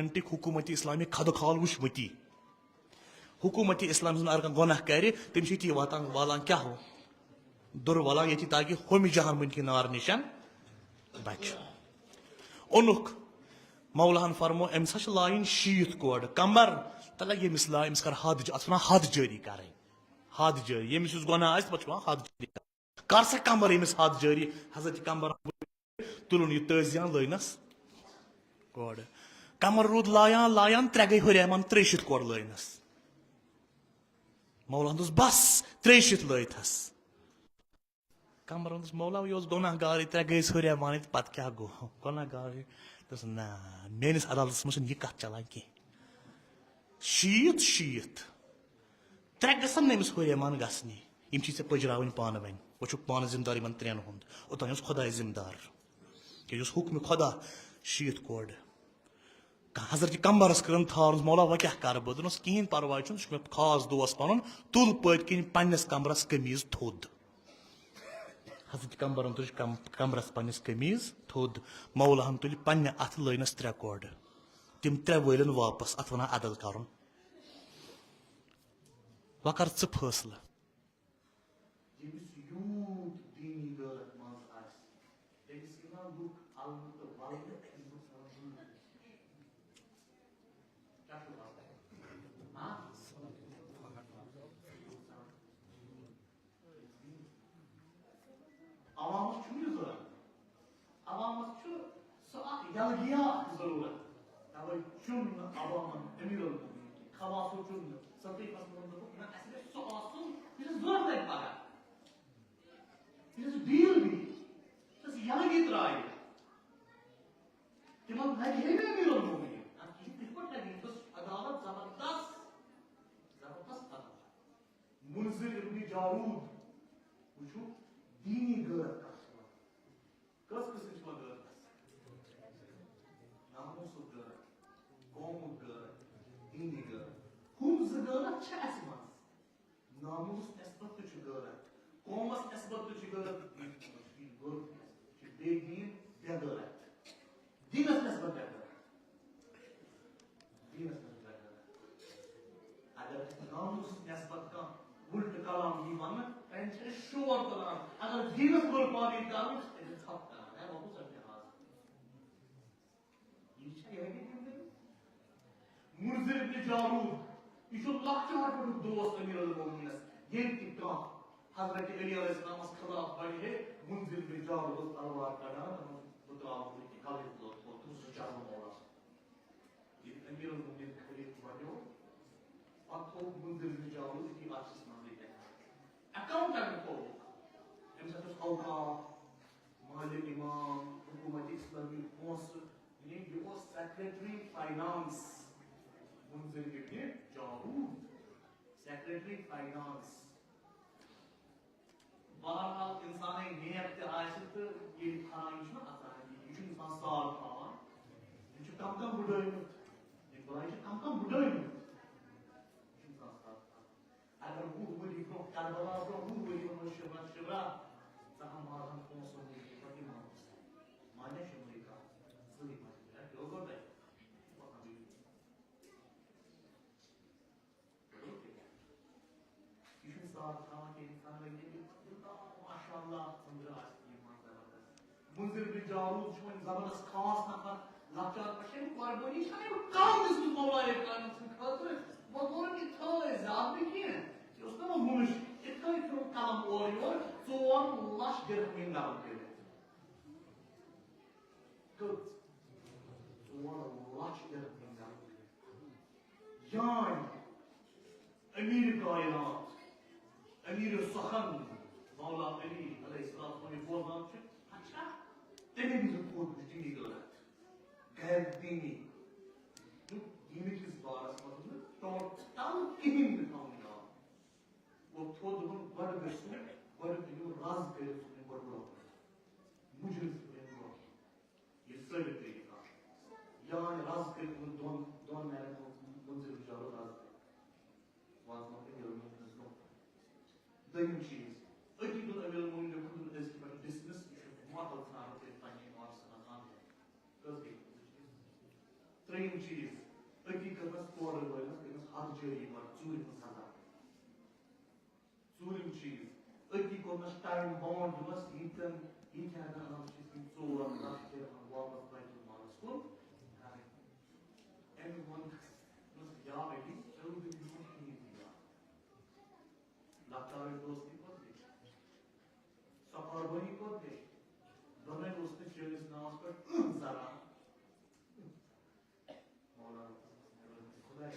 Government हुकूमत इस्लामी खदखाल वुचमती हुकूमत इस्लाम अगर गुनाह कर तम वातान वालान क्या हो दुर वालान ये ताकि हम जहनम की नार निशान बच ओनुक मौलान फरमो अमस लाइन शीत कोड कमर तल यमिस ला अमस कर हद अत हद जारी कर हद जारी यमिस गुनाह हद जारी कर सा कमर यमिस हद जारी हजरत कमर तुलन यह तजियान लनस कोड कमर रूद लायान लायान त्रे गई हुरैमान 300 कोड लनस मौलान दोस बस 300 लथस कमर दोस मौला यह गुनाहगार त्रे गई हुरैमान पत क्या गो गुनाहगार दोस ना मेनिस अदालतस मज यह कत चलान कह शीत शीत त्रे गसन नमिस हुरैमान गसनी यम चे पजरावन पान वन वो पान जिम्मेदार इन त्रेन हुंद ओतान खुदा जिम्मेदार कि हुक्म खुदा शीत कोड हजरत कमरस कर थान मौला वह क्या कर बह दोस कहें परवाह मे खास दोस्त पन तुल पत किन पन्नस कमरस कमीज थोद हजरत कमरन तुल कमरस पन्नस कमीज थोद मौलाहन तुल पन्ने अथ लनस 3 कोड तम 3 वलन वापस अत वन अदल कर वह कर फैसल मुनजिर इब्न जारूद वो दीनी गैरत कस किस्म गैरत नामुस गैरत कौम गैरत दीनी गैरत हम गैरत नामुस नस्बत गैरत कौमस नस्बत गैरत बेदीन बेगैरत दीनस नस्बत बेगैरत दीनस नस्बत बेगैरत अगर नामुस नस्बत का उल्ट कलाम दी वन पेंशन शोर कलाम अगर दीनस बोल पानी कर इसे सब करना है वो सब हाज ये है कि मुनजिर इब्न जारूद ये लक्ष्य हट दोस्त अमीर अल मोमिनस ये कितना हजरत अली अलैहिस्सलाम के खिलाफ बड़ी है मुनजिर इब्न जारूद तलवार काटा पुत्रा की काले को तो सुचार मौला ये अमीर अल मोमिनस खलीफा बनो और मुनजिर इब्न जारूद की बात अकाउंटेंट को मालिक इमाम हुकूमत इस्लामी पोस्ट सेक्रेटरी फाइनेंस मुनजिर इब्न जारूद सेक्रेटरी फाइनेंस बहरहाल इंसान नेक तो ये थान यह इंसान साल थान कम कम बुढ़ कम बुढ़ अगर वो वरी ब्रो करबला ब्रो वो वरी ब्रो शिवरा सह मारन पोसो पति माने शिवरी का सही माने लोगो दे ये साथ था कि इंसान लगे माशाल्लाह समझा ये मानता मुनजिर बिन जारूद जो जबरदस्त खास नफर लचार पशे कुर्बानी छने काम इस मौला एक काम से खातिर वो बोल कि था ज्यादा नहीं है उसने वो मुनिश इतना ही क्यों काम और तो वो लाश dirham डाल के good तो वो लाश dirham डाल के जान अमीर कायनात अमीर सखन मौला अली अलैहिस्सलाम ने बोला अच्छा तेरे भी तो बहुत दीनी गलत गैर दीनी दीनी किस बात मतलब टोटल किन दिखाऊंगा वो थोड़ हम बड़ गस्ने बड़ जो राज करे उसने बड़ बड़ा मुझे इसमें ये सही तरीका यान राज करे वो दोन दोन मैंने तो मुझे विचारो राज वाज में के लोग इसको दही चीज अति तो अवेल मोइन जो खुद इसकी बड़ी डिस्मिस माता था के पानी और सना खान कर दे चीज अति करना तौर वाला करना हर जगह पर चूरी में सजा चूरी चीज अति करना टाइम बाउंड बस इतन ये क्या ना हम चीज चोर ना फिर हम वापस बैठ मारस को everyone was yeah maybe चलो भी नहीं दिया लगता है दोस्ती को दे सफर वही को दे दोनों दोस्त ने चेंज नाम पर जरा मौला खुदा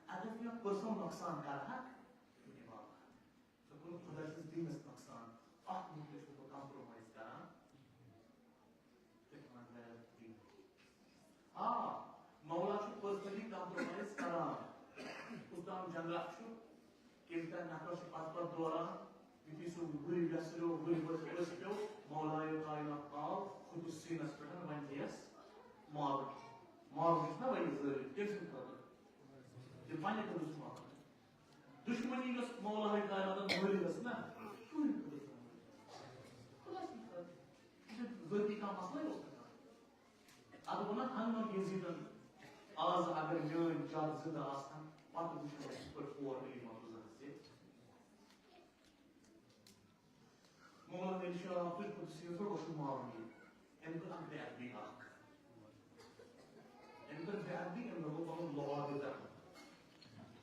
अगर फिर पर्सनल नुकसान कर रहा है तो कोई खुदा से दिन नुकसान आप मुझे तो कॉम्प्रोमाइज करा मौला पर्सनली कॉम्प्रोमाइज करा उसका जंगला किमता नकश पास दौरान यदि सो बुरी वैसलो बुरी वर्ष पे मौला ये कायनात आव खुद सीनस पे वन दियस मार जितना वही जरूरी कैसे कर ये पानी का दुश्मनी का मौला ये कायनात बुरी वैस ना क्यों गलती का मसला है उसका अब वो ना हम यजीदन आज अगर मैं जात ज़िंदा आस्था पात बुझे पर फोर मिली मौजूद है मौला ने इंशाअल्लाह फिर कुछ सीज़र को मारूंगी इनको हम बैठ भी आक इनको बैठ भी इन लोगों को लॉ देता है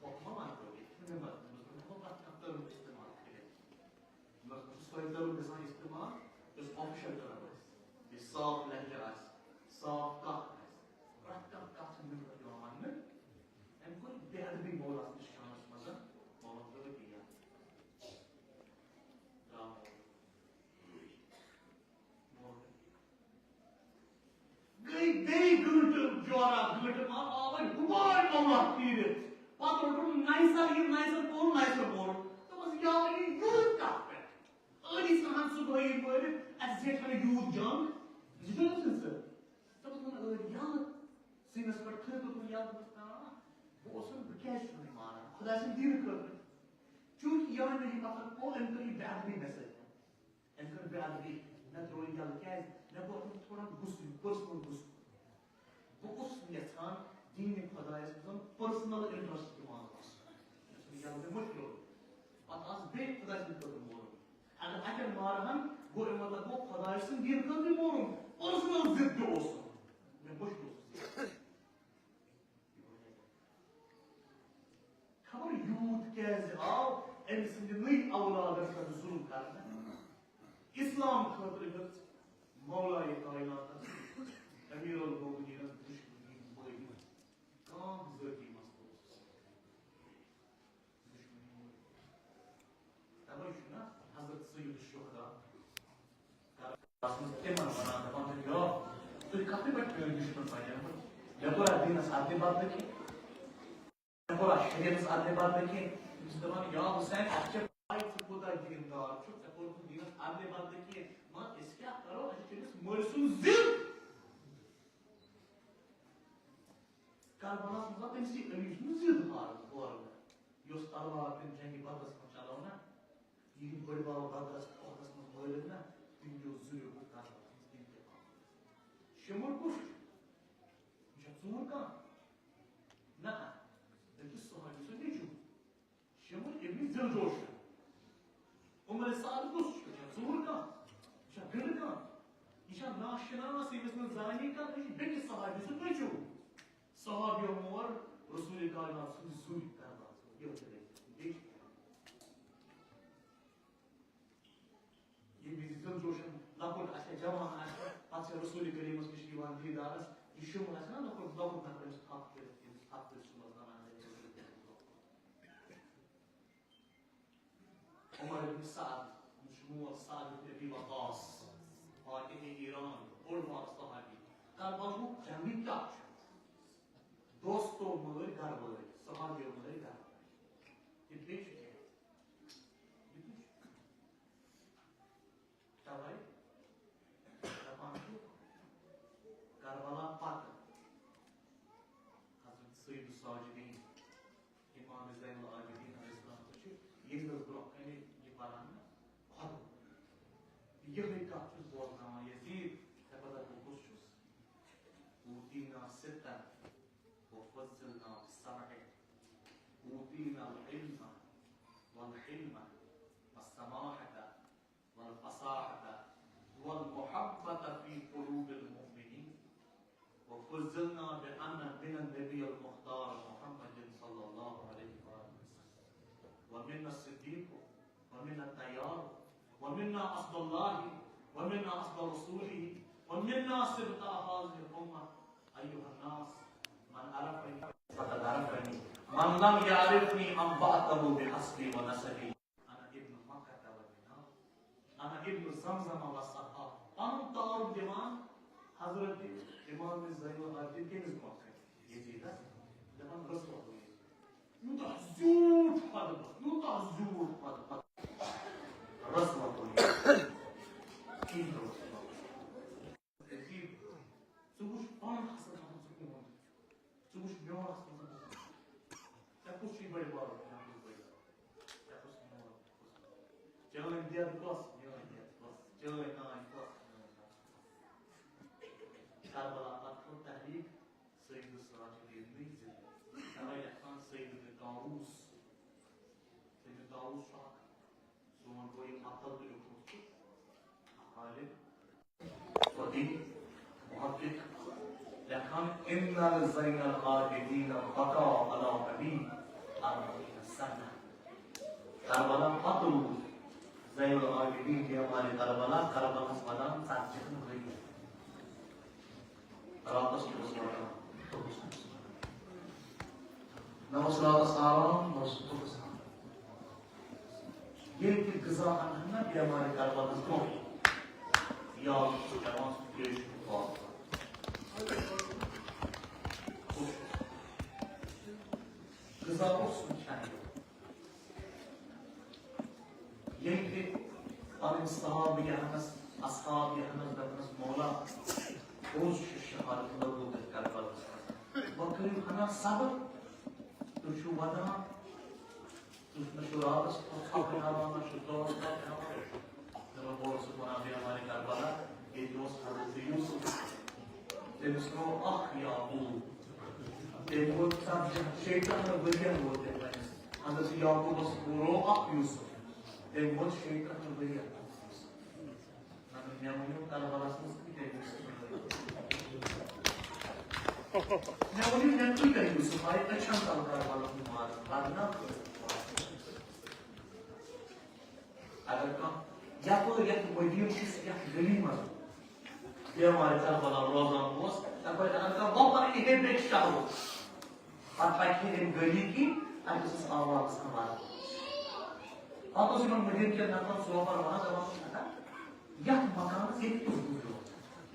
और हम आते हैं मतलब बात करते हैं इस्तेमाल करें मतलब सोचते हैं जैसा इस्तेमाल जो ऑफिशियल करना है ये साफ लहजा साफ का का संबंध का जो मान में इनको बैठ भी मौला निशान मजा मौला को दिया गई गई गुट जोरा गुट मा आवन गुबार मौला पीर पातो नाइसर पोर तो बस यार ये यूज का पे अली समान सुबह ये पर एजेट का यूज जान जितना सर तो बस मैं यार सीनस पर थे तो याद बता वो उस कैश नहीं मारा खुदा से डील कर चूंकि यार नहीं पता को इनकी बैड भी मैसेज है इनका बैड भी ना तो ये कैश ना वो थोड़ा गुस्सा पर्सनल गुस्सा वो उस इंसान दीन खुदा से पर्सनल इंटरेस्ट के मार यार ये मुश्किल और आज बे खुदा से तो मोर अगर अगर मारहन वो मतलब वो खुदा से दीन कर भी मोर पर्सनल जिद दोस्त मैं मुश्किल खबर यूथ कैसे आओ इन संजनी औलाद का जुल्म करना इस्लाम खतर मौला ये कायनात अमीर उल मोमिनीन दुश्मनी मोई काम जरूरी मसला दुश्मनी तब शुना हजरत सैयद शुहदा कासम के मन बना तब यो तो काफी बट दुश्मन पाया जब दिन साथ बात देखी Ora, şerefsiz anne bardaki Müslüman ya Hüseyin açça ayet kuda dindar çok sapor din anne bardaki ma iska karo aççınız morsun zil Karbana zaten si ölüsünüz zil var bu arada Yos Allah'ın cengi bardas maçalona yedi böyle bağlı bardas ortasında böyle ne dinliyor zil bu kadar Şemur kuş Şemur kan Ne القصة هاي سنجو شمول ابن زلجوش عمر السعد قص زور كان شكر كان يشان ناشناسي مثل زاني كان ايش بين الصحابي سنجو صحابي عمر رسول الكائنات سوري كان يوتي ليش يبي زلجوش نقول عشان جماعة عشان رسول الكريم مش يوان في دارس يشوفون عشان نقول ضابط نقول حق السنة عمر بن سعد مجموع سعد بن ابي وقاص فاتح ايران علماء الصحابي قال بابو جنبي كاش دوستو مگر گھر بولے صحابیوں مگر گھر یہ بیچ ہے تبائی تبانشو کربلا پاتر حضرت سید الساجدین امام زین العابدین علیہ السلام ये ब्लॉक है ये पाराना बहुत ये भी काफी बहुत नाम यजीद है पता है कुछ ستا وفضلنا بالسبع أوتينا العلم والحلم والسماحة والفصاحة والمحبة في قلوب المؤمنين وفضلنا بأن من النبي المختار محمد صلى الله عليه وسلم ومنا الصديق ومنا التيار ومنا أصل الله ومنا أصل رسوله ومنا سبط هذه الأمة أيها الناس من عرفني فقد عرفني من لم يعرفني أنبأته بحسبي ونسبي أنا ابن مكة والمدينة أنا ابن زمزم والصحراء أنت تعرف دمان حضرت إمام زين العابدين كيف مكة يزيد دمان رسول الله يتحزور فضل يتحزور فضل رسول الله كيف رسول الله كيف سوش بان حسن خمس سكون سوش بيار حسن خمس تأكل شيء بڑے بار تأكل بڑے تأكل سمور جاء إنديا بس جاء إنديا بس جاء إنديا بس كاربلا أكثر تحريك سيد السراج الإنجليز أنا يحتاج سيد الطاووس سيد الطاووس شاك سوون کوئی مطلب لکھو عالم فقيه محقق لكن إن زين العابدين بقى على أبي 40 سنة كربلاء قتلوا زين العابدين في أمال كربلاء سمدان ساتجن हुई रातस के बसवाना नमस्कार साराम नमस्कार ये कि गज़ा अन्ना भी हमारे कारवां को या जवान के और गज़ा को सुनचाने ये कि अन साहब या हनस असहाब या हनस दफनस मौला उस शहादत लोगों के कारवां वक़्त हना सबर तो शुवाना مشورات أصحاب الهوى مشورات أصحاب الهوى لما بقول سبحان الله हमारे कारवाला ये दोस्त हज़रत यूसुफ जिसको अख याकूब देखो सब शैतान ने बलियां बोलते हैं हज़रत याकूब बस बुरो अख यूसुफ देखो शैतान ने बलियां नाम न्यामों कारवाला संस्कृति देखो न्यामों ने कोई कहीं यूसुफ आए अच्छा कारवाला को मार बाजना अगर का या तो मदीन किस या गली में ये हमारे साथ वाला रोज़ान पोस्ट तब अगर का वो पर इधे बेच चाहो और पाइके इन गली की आज उस आवाज़ हमारा आप तो सिर्फ मदीन के नाम पर सोफा वहाँ जवाब था या मकान से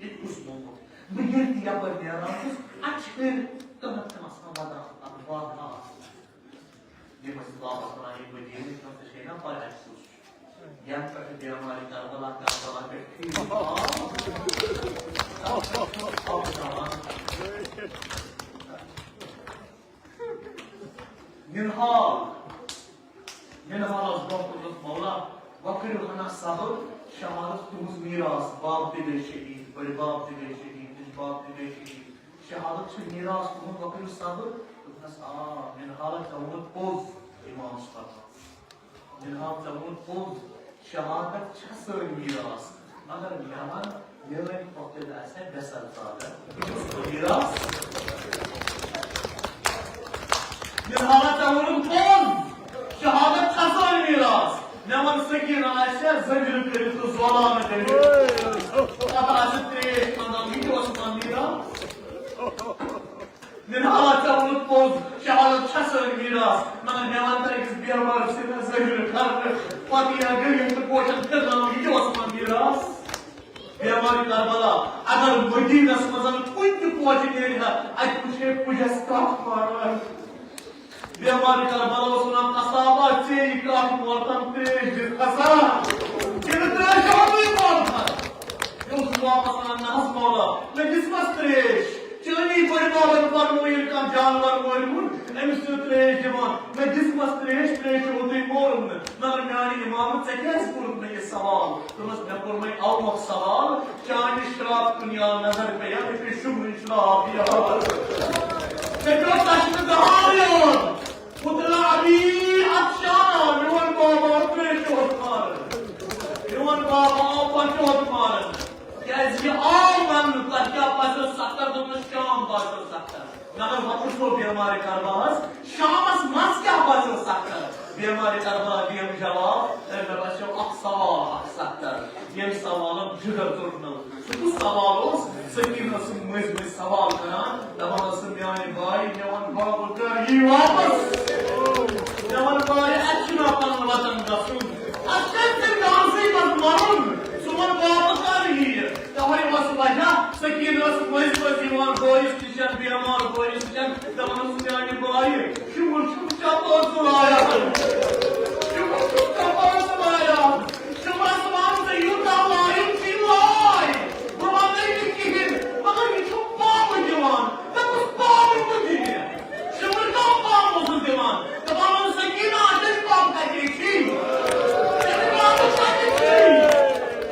एक उस मोको मदीन दिया पर दिया ना उस अच्छे तो मत मसला वाला अखबार था ये मसला अपना ये मदीन का शेना पर है yang seperti hamaरे कारवाला के ठीक निहाल अज़्ज़ाक़ुल्लाह मौला वक़िर हना साहब शहादत तुमस मीरास बाप दिले शहीद बड़े बाप दिले शहीद इस बाप दिले शहीद शहादत से मीरास तुम वक़िर साहब तुमस निहाल चौन पोज इमाम साहब निहाल चौन पोज शहादत छसर मीरास मगर यमन यमन वक्त ऐसे बेसल सादा मीरास निहाल चौन पोज शहादत छसर मीरास यमन सकीर ऐसे जंजीर करे तो ज़ोला में करे अब आजते मंदा वीडियो असमान मीरास निहाल चौन पोज शहादत छसर मीरास मगर यमन तरीक़ बियावर से जंजीर करे Pati agar yang terkuat terdalam itu asman miras. Dia hamaरे कारवाला अगर मदीना समझन कोई terkuat नहीं है आज मुझे पूजा स्टाफ मारा. Dia hamaरे कारवाला उसना कसाबा से इकाफ मौतम ते जिसका ये तेरा जवाब नहीं मारता. ये उस वापस ना नहस मौला. मैं किसमस त्रेश चलनी बड़ी बाबत पर मोइल का जानवर मोइल أمس تريش جوان ما جسمس تريش وضي مورن مگر میانی امام تکیز کورت میں یہ سوال تمس نکور میں اومق سوال چانی شراب دنیا نظر پیا میں شمر شراب یا تکرا تشن دهاریون مطلع بی عطشان نوان بابا تريش وطمار نوان بابا آبا وطمار کیازی آمن لکیا پاسو سختر دونش شام پاسو سختر نگر وقت کو بیماری کرباز شامس مس کیا پاسو سختر بیماری کرباز دیم جواب بچو اقصوال سختر یم سوالم جگر durmam bu سوال olsun sekin nasıl müzmin سوال کنان دمان nasıl yani bay nevan babı der iyi vapas nevan bay açın apan vatandaşın açın gansıyım marun suman babı der iyi Davay vasıbaca sekin nasıl müzmin divan boyuz diyeceğim bir amar boyuz diyeceğim daman nasıl yani bay şu çapazı ayakın şu çapazı ayakın şu masmanızı yutavlayın kimay babamdayım ki bakın çok bağlı divan bakın bağlı mı diye şımırdan bağımızı divan babamın sekin ateş bağımda geçeyim seni bağımda geçeyim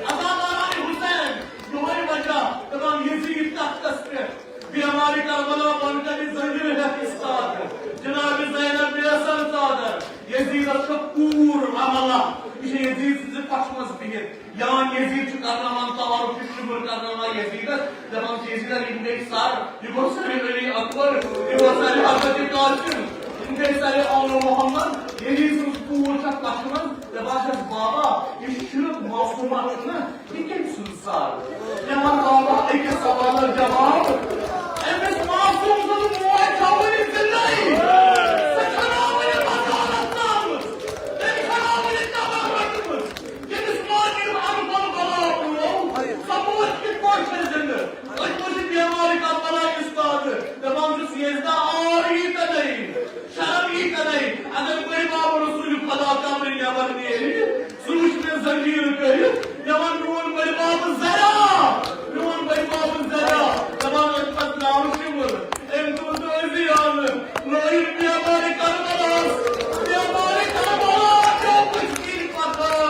Adamlar Hüseyin Duhay Baca babam Yezid tahtasını bir hamarik Karbala Banka'nın zahiri hep istadı Cenab-ı Zeynep bir Hasan Sadır Yezid'e şakkur amallah İşte Yezid sizi kaçmaz bir yan Yezid çıkarnaman tavarı şükür karnama Yezid'e devam Yezid'e indek sar Yugoslavya Veli Akbar Yugoslavya Hazreti Kasım İndek Allah Muhammed Yezid'in bu uçak kaçmaz ve başız baba işçilik masumatını dikemsin sar Yaman baba iki sabahlar cevap Emes masumsunun muhakkabını izleyin Sekanamını bakanatlarımız Sekanamını tabaklarımız Yedismaniyim arıfalı balağımız Samuhet bir koşmazını Açmışı diyemari katmana istadı Devamcı siyezde ağır iyi deneyin Şarap iyi deneyin Agar koyu babı Resulü fadakamını yaman diyelim Suruş ve zanjiri köyü Yaman nuhun koyu babı zera Nuhun koyu babı zera Yaman etmez namusumur Emtuzu özü yanı Rahim diyemari karmalas Diyemari karmalas Yokmuş bir patar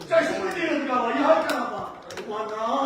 Çeşme değil galiba, yahar galiba. Bana